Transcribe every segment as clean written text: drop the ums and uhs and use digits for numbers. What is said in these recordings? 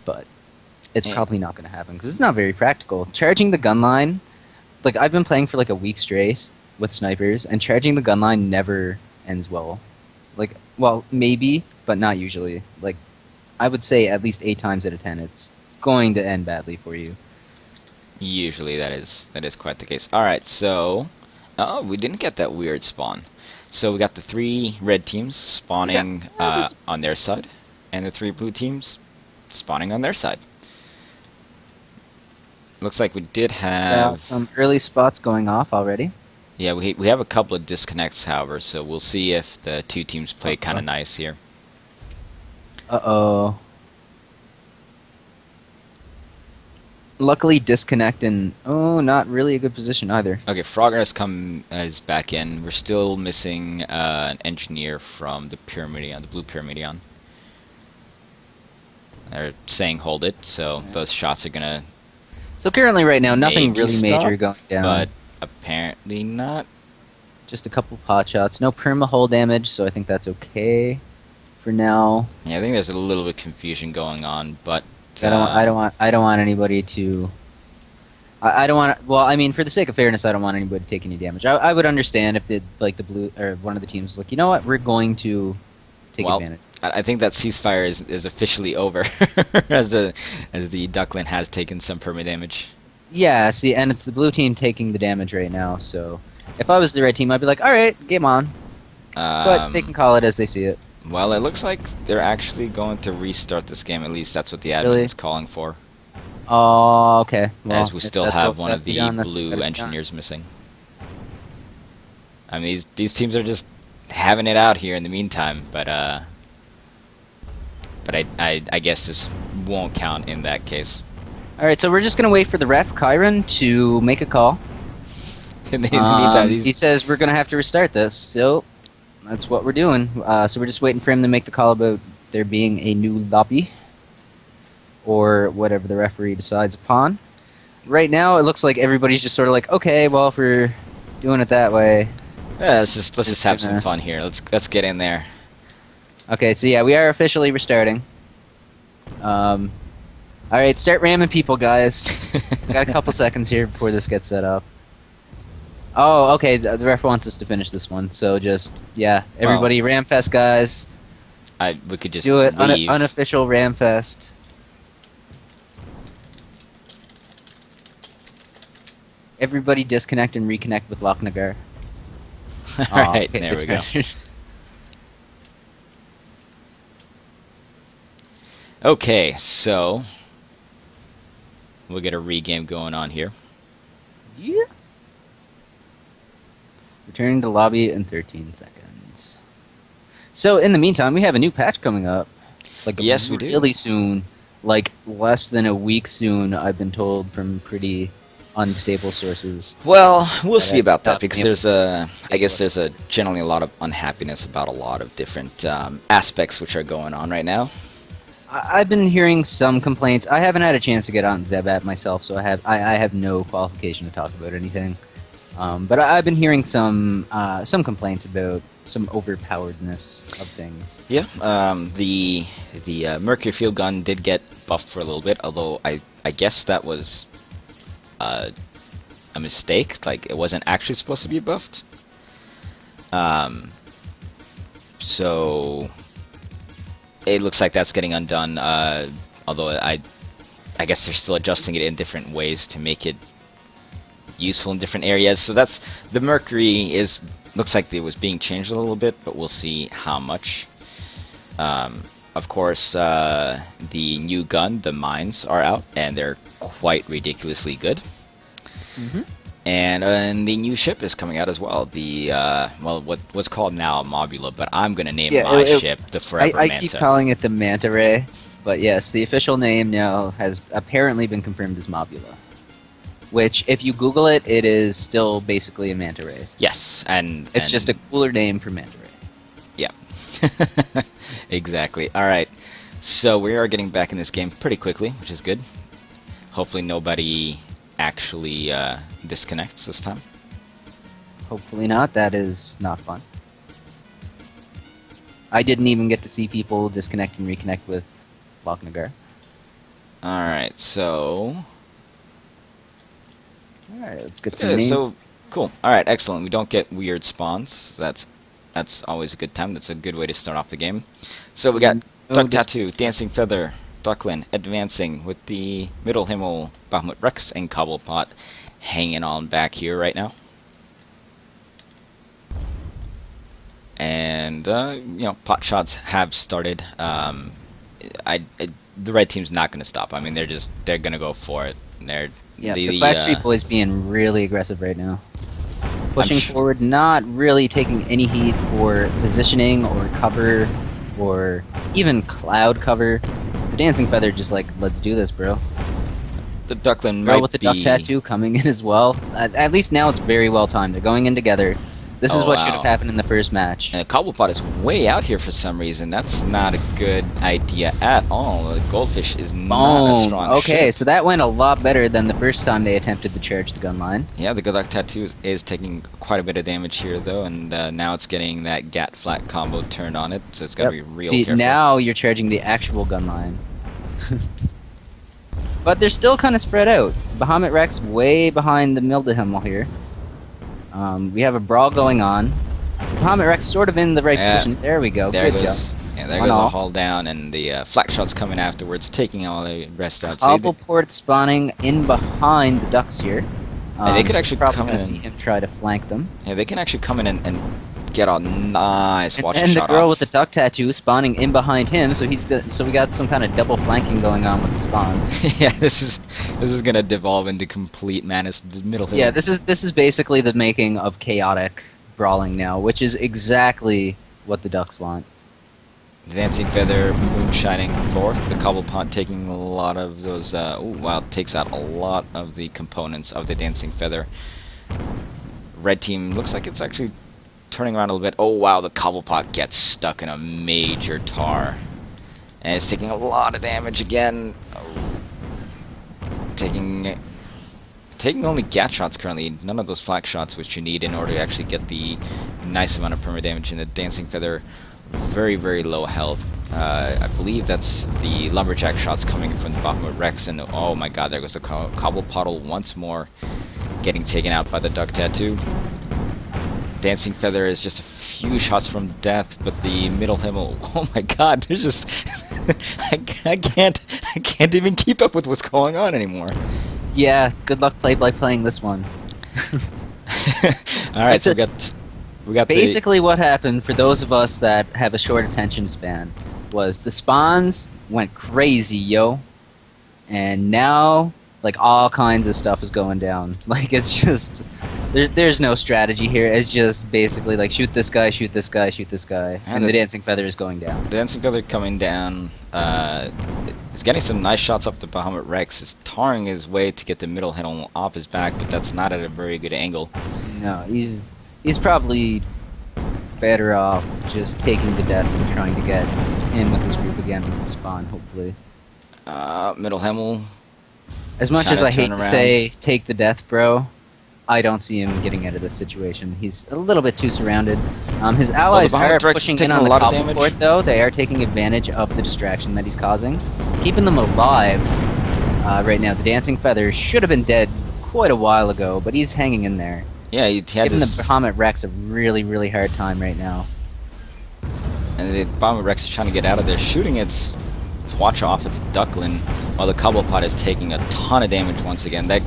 but it's probably not going to happen because it's not very practical. Charging the gun line, like I've been playing for like a week straight with snipers, and charging the gun line never ends well. Like, well, maybe, but not usually. Like, I would say at least 8 times out of 10, it's going to end badly for you. Usually that is quite the case. All right, so we didn't get that weird spawn. So we got the 3 red teams spawning on their side, and the 3 blue teams spawning on their side. Looks like we did have some early spots going off already. Yeah, we have a couple of disconnects, however, so we'll see if the 2 teams play kind of nice here. Uh-oh. Luckily, disconnect and not really a good position either. Okay, Frogger is back in. We're still missing an engineer from the Pyramidion, the blue Pyramidion. They're saying hold it, so those shots are gonna. So currently, right now, nothing really major going down. But apparently not. Just a couple pot shots. No perma hull damage, so I think that's okay for now. Yeah, I think there's a little bit of confusion going on, but I don't want anybody to. I don't want. Well, I mean, for the sake of fairness, I don't want anybody to take any damage. I would understand if the blue or one of the teams was like, you know what, we're going to take advantage. I think that ceasefire is officially over, as the Duckland has taken some perma damage. Yeah, see, and it's the blue team taking the damage right now. So, if I was the red team, I'd be like, all right, game on. But they can call it as they see it. Well, it looks like they're actually going to restart this game. At least that's what the admin is calling for. Oh, okay. Well, as we still have one of the blue engineers missing. I mean, these teams are just having it out here in the meantime, but I guess this won't count in that case. All right, so we're just gonna wait for the ref, Kyron, to make a call. In the meantime, he says we're gonna have to restart this, so that's what we're doing. So we're just waiting for him to make the call about there being a new lobby, or whatever the referee decides upon. Right now, it looks like everybody's just sort of like, okay, well, if we're doing it that way, yeah, let's just have some fun here. Let's get in there. Okay, so yeah, we are officially restarting. All right, start ramming people, guys. Got a couple seconds here before this gets set up. Oh, okay, the ref wants us to finish this one, so just, yeah, everybody Ramfest, guys. We could just do it, leave. Unofficial Ramfest. Everybody disconnect and reconnect with Lochnagar. Alright, there we go. Okay, so we'll get a regame going on here. Yeah. Returning to lobby in 13 seconds. So, in the meantime, we have a new patch coming up. Like, yes, we do. Really soon. Like, less than a week soon, I've been told from pretty unstable sources. Well, we'll see about that, because I guess there's generally a lot of unhappiness about a lot of different aspects which are going on right now. I've been hearing some complaints. I haven't had a chance to get on Debat myself, so I have no qualification to talk about anything. But I've been hearing some complaints about some overpoweredness of things. Yeah, the Mercury field gun did get buffed for a little bit, although I guess that was a mistake. Like, it wasn't actually supposed to be buffed. So it looks like that's getting undone. Although I guess they're still adjusting it in different ways to make it useful in different areas. So that's the Mercury looks like it was being changed a little bit, but we'll see how much. Of course, the new gun, the mines, are out, and they're quite ridiculously good. Mm-hmm. And the new ship is coming out as well. The what's called now a Mobula, but I'm gonna name my ship the Forever Manta. I keep calling it the Manta Ray, but yes, the official name now has apparently been confirmed as Mobula. Which, if you Google it, it is still basically a Manta Ray. Yes, and it's just a cooler name for Manta Ray. Yeah, exactly. All right, so we are getting back in this game pretty quickly, which is good. Hopefully, nobody actually disconnects this time. Hopefully not. That is not fun. I didn't even get to see people disconnect and reconnect with Lochnagar. Alright, so... Alright, let's get some Yeah, names. so cool. All right, excellent. We don't get weird spawns. That's always a good time. That's a good way to start off the game. So we got No Duck dis- Tattoo, Dancing Feather, Ducklin advancing with the Middle Himmel, Bahamut Rex, and Cobblepot hanging on back here right now. And pot shots have started. The red team's not going to stop. I mean, they're going to go for it. Yeah, the Quack Street Boys being really aggressive right now. Pushing forward, not really taking any heed for positioning or cover or even cloud cover. The Dancing Feather just like, let's do this, bro. The Ducklin Girl might with the be... duck tattoo coming in as well. At least now it's very well timed. They're going in together. This is Oh, what should wow. have happened in the first match. And Cobblepot is way out here for some reason. That's not a good idea at all. The Goldfish is not a Boom! strong Okay, ship. so that went a lot better than the first time they attempted to charge the gun line. Yeah, the Good Luck Tattoo is taking quite a bit of damage here, though, and now it's getting that Gat Flat combo turned on it, so it's got to be real See, careful. now you're charging the actual gun line. But they're still kind of spread out. Bahamut Rex way behind the Mildehimmel here. We have a brawl going on. Bahamut Rex sort of in the right position. There we go. There Good job. goes. Yeah, there goes the haul down, and the flak shots coming afterwards, taking all the rest out. Cobbleport spawning in behind the ducks here. They could actually probably come gonna in. see him try to flank them. Yeah, they can actually come in and get a nice watch And the shot girl off. with the duck tattoo spawning in behind him, so we got some kind of double flanking going on with the spawns. Yeah, this is gonna devolve into complete madness. The middle hill. Yeah, this is basically the making of chaotic brawling now, which is exactly what the ducks want. The Dancing Feather moonshining forth. The Cobblepot taking a lot of those. Oh wow, takes out a lot of the components of the Dancing Feather. Red team looks like it's actually turning around a little bit. Oh wow, the Cobblepot gets stuck in a major tar, and it's taking a lot of damage again. Oh. Taking only gat shots currently, none of those flak shots which you need in order to actually get the nice amount of perma damage. In the Dancing Feather, very, very low health. I believe that's the Lumberjack shots coming from the Bahamut Rex, and oh my god, there goes the Cobblepot once more, getting taken out by the Duck Tattoo. Dancing Feather is just a few shots from death, but the Middle Himmel, oh my god, there's just... I can't even keep up with what's going on anymore. Yeah, good luck by playing this one. Alright, so we got basically what happened for those of us that have a short attention span was the spawns went crazy, yo. And now, like, all kinds of stuff is going down. Like, it's just... There's no strategy here. It's just basically like shoot this guy, shoot this guy, shoot this guy, and the Dancing Feather is going down. The Dancing Feather coming down. He's getting some nice shots up the Bahamut Rex. He's tarring his way to get the Middle Hill off his back, but that's not at a very good angle. No, he's probably better off just taking the death and trying to get in with his group again with the spawn, hopefully. Middle Himmel. As much as I hate to say take the death, bro, I don't see him getting out of this situation. He's a little bit too surrounded. His allies are pushing in on the Cobbleport, though. They are taking advantage of the distraction that he's causing. Keeping them alive right now. The Dancing Feather should have been dead quite a while ago, but he's hanging in there. Yeah, he had giving the Bahamut Rex a really, really hard time right now. And the Bahamut Rex is trying to get out of there, shooting its watch off at the Ducklin, while the Cobblepot is taking a ton of damage once again. The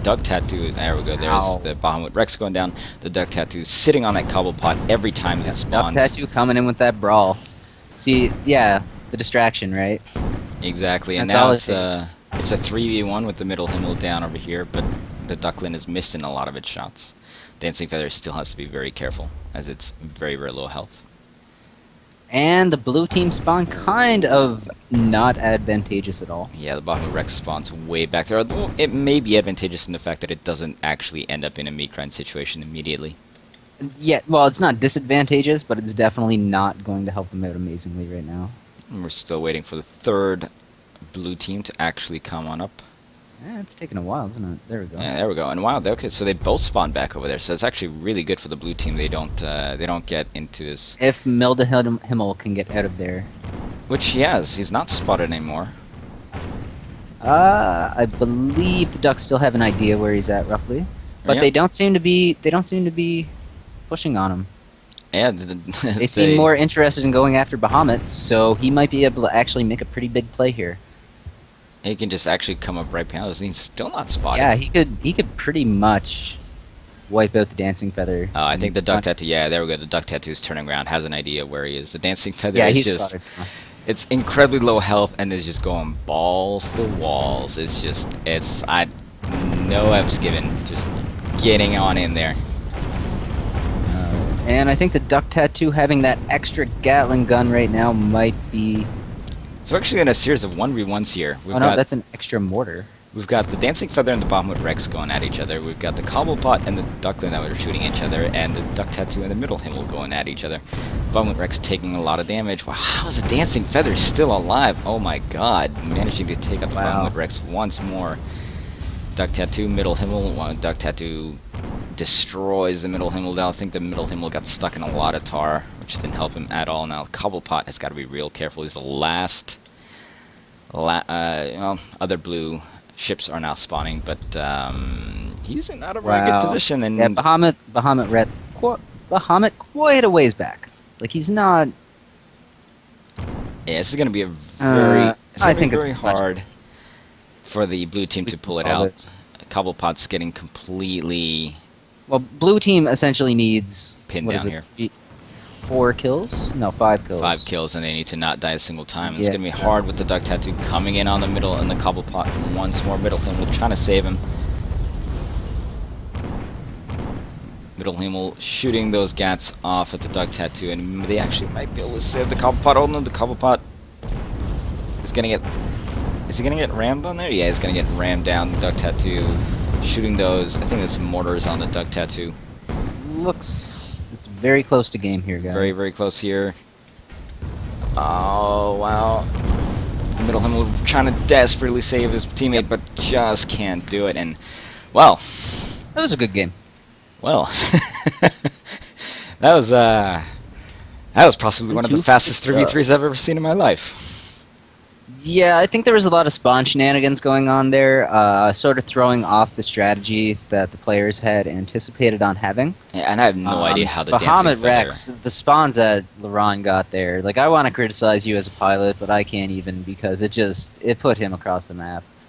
Duck Tattoo, there we go, there's the Bahamut Rex going down, the Duck Tattoo sitting on that Cobblepot every time it spawns. Duck Tattoo coming in with that brawl. See, yeah, the distraction, right? Exactly, and that's now all it's a 3v1 with the Middle Himmel down over here, but the Ducklin is missing a lot of its shots. Dancing Feather still has to be very careful, as it's very, very low health. And the blue team spawn kind of not advantageous at all. Yeah, the Bahamut Rex spawns way back there, although it may be advantageous in the fact that it doesn't actually end up in a meat grind situation immediately. Yeah, well, it's not disadvantageous, but it's definitely not going to help them out amazingly right now. And we're still waiting for the third blue team to actually come on up. Yeah, it's taking a while, isn't it? There we go. Yeah, there we go. And wow, okay, so they both spawn back over there. So it's actually really good for the blue team. They don't get into this. If Mildehimmel can get out of there, which he has. He's not spotted anymore. I believe the Ducks still have an idea where he's at roughly, but Yeah. they don't seem to be. They don't seem to be pushing on him. Yeah, They seem more interested in going after Bahamut, so he might be able to actually make a pretty big play here. he can just actually come up right behind us, and he's still not spotted. Yeah, he could. He could pretty much wipe out the Dancing Feather. I think the Duck Tattoo, yeah, there we go. The Duck Tattoo is turning around, has an idea where he is. The Dancing Feather Yeah, is he's just, spotted. it's incredibly low health and is just going balls to the walls. It's just, no F's given. Just getting on in there. And I think the Duck Tattoo having that extra Gatling gun right now might be. So we're actually in a series of 1v1s here. Oh no, that's an extra mortar. We've got the Dancing Feather and the Bahamut-Rex going at each other. We've got the Cobblepot and the Duckling that were shooting each other, and the Duck Tattoo and the Middle Himmel going at each other. Bahamut-Rex taking a lot of damage. Wow, how is the Dancing Feather still alive? Oh my god, managing to take out the Bahamut-Rex once more. Duck Tattoo, Middle Himmel. Duck Tattoo destroys the Middle Himmel. I think the Middle Himmel got stuck in a lot of tar, which didn't help him at all. Now, Cobblepot has got to be real careful. He's the last. Other blue ships are now spawning, but he's in not a very good position. And yeah, Bahamut quite a ways back. Like he's not. Yeah, this is going to be a very. I think very it's hard for the blue team to pull it out. Cobblepot's getting completely. Well, blue team essentially needs pinned down here. 4 kills? No, 5 kills. 5 kills, and they need to not die a single time. And it's Yeah. going to be hard with the Duck Tattoo coming in on the middle and the Cobblepot once more. Middle Himmel trying to save him. Middle Himmel shooting those gats off at the Duck Tattoo, and they actually might be able to save the Cobblepot. Oh no, the Cobblepot is going to get... Is he going to get rammed on there? Yeah, he's going to get rammed down. The Duck Tattoo shooting those... I think it's mortars on the Duck Tattoo. Looks... It's very close to game here, guys. Very, very close here. Oh, wow. Middle Himmel trying to desperately save his teammate, but just can't do it. And, well... That was a good game. Well... that was possibly one of the fastest 3v3s I've ever seen in my life. Yeah, I think there was a lot of spawn shenanigans going on there, sort of throwing off the strategy that the players had anticipated on having. Yeah, and I have no idea how the Bahamut-Rex, the spawns that Laron got there, like I want to criticize you as a pilot, but I can't even because it put him across the map.